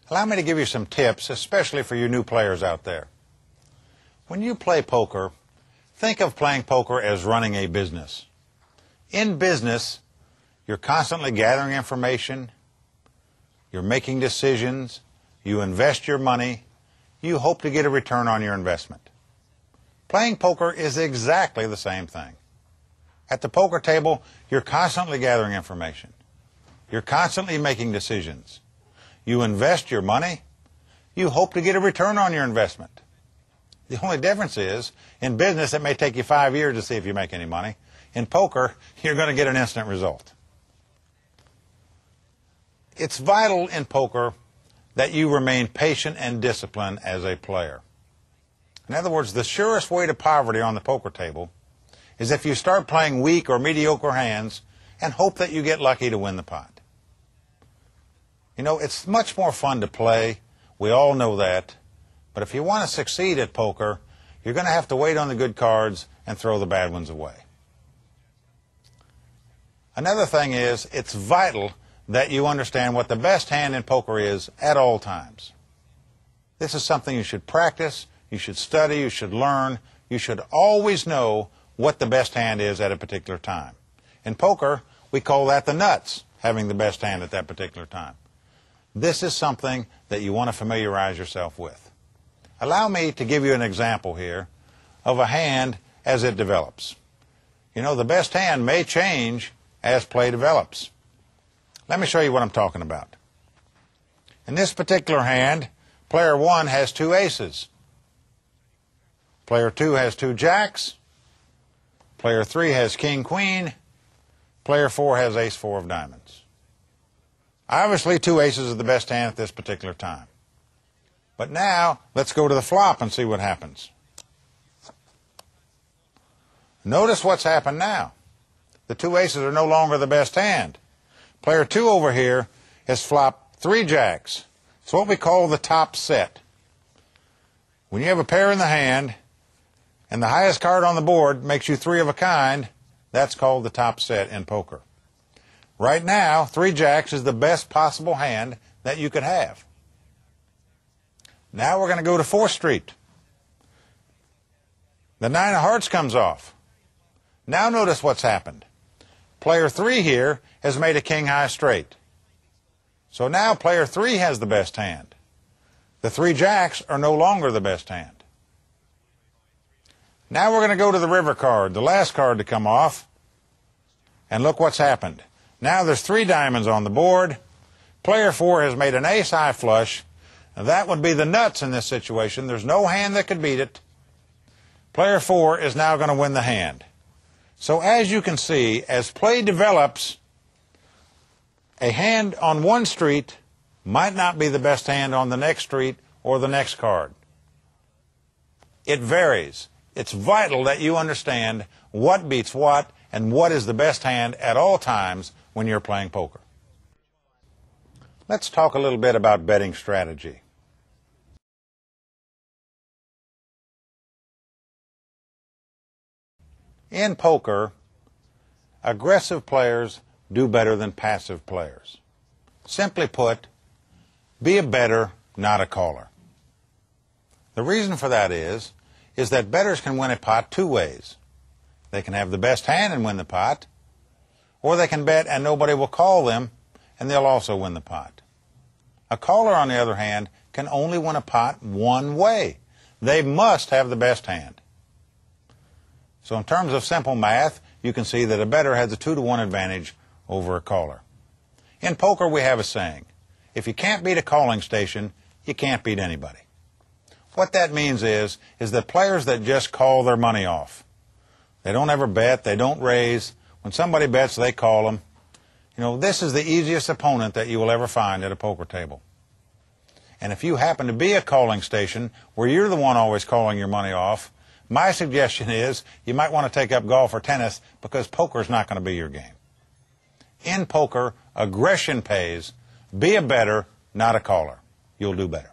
Allow me to give you some tips, especially for you new players out there. When you play poker, think of playing poker as running a business. In business, you're constantly gathering information, you're making decisions, you invest your money, you hope to get a return on your investment. Playing poker is exactly the same thing. At the poker table, you're constantly gathering information. You're constantly making decisions. You invest your money. You hope to get a return on your investment. The only difference is, in business, it may take you 5 years to see if you make any money. In poker, you're going to get an instant result. It's vital in poker that you remain patient and disciplined as a player. In other words, the surest way to poverty on the poker table is if you start playing weak or mediocre hands and hope that you get lucky to win the pot. You know, it's much more fun to play. We all know that. But if you want to succeed at poker, you're going to have to wait on the good cards and throw the bad ones away. Another thing is, it's vital that you understand what the best hand in poker is at all times. This is something you should practice, you should study, you should learn. You should always know what the best hand is at a particular time. In poker, we call that the nuts, having the best hand at that particular time. This is something that you want to familiarize yourself with. Allow me to give you an example here of a hand as it develops. You know, the best hand may change as play develops. Let me show you what I'm talking about. In this particular hand, player 1 has 2 aces. Player 2 has 2 jacks. Player 3 has king, queen. Player 4 has ace 4 of diamonds. Obviously, 2 aces are the best hand at this particular time. But now, let's go to the flop and see what happens. Notice what's happened now. The 2 aces are no longer the best hand. Player 2 over here has flopped 3 jacks. It's what we call the top set. When you have a pair in the hand, and the highest card on the board makes you 3 of a kind, that's called the top set in poker. Right now, 3 jacks is the best possible hand that you could have. Now we're going to go to 4th Street. The 9 of hearts comes off. Now notice what's happened. Player 3 here has made a king high straight. So now player 3 has the best hand. The 3 jacks are no longer the best hand. Now we're going to go to the river card, the last card to come off. And look what's happened. Now there's 3 diamonds on the board. Player 4 has made an ace high flush. Now that would be the nuts in this situation. There's no hand that could beat it. Player 4 is now going to win the hand. So as you can see, as play develops, a hand on one street might not be the best hand on the next street or the next card. It varies. It's vital that you understand what beats what and what is the best hand at all times when you're playing poker. Let's talk a little bit about betting strategy. In poker, aggressive players do better than passive players. Simply put, be a bettor, not a caller. The reason for that is that bettors can win a pot 2 ways. They can have the best hand and win the pot, or they can bet and nobody will call them and they'll also win the pot. A caller, on the other hand, can only win a pot one way. They must have the best hand. So in terms of simple math, you can see that a bettor has a 2-to-1 advantage over a caller. In poker, we have a saying, if you can't beat a calling station, you can't beat anybody. What that means is that players that just call their money off, they don't ever bet, they don't raise. When somebody bets, they call them. You know, this is the easiest opponent that you will ever find at a poker table. And if you happen to be a calling station where you're the one always calling your money off, my suggestion is you might want to take up golf or tennis because poker is not going to be your game. In poker, aggression pays. Be a bettor, not a caller. You'll do better.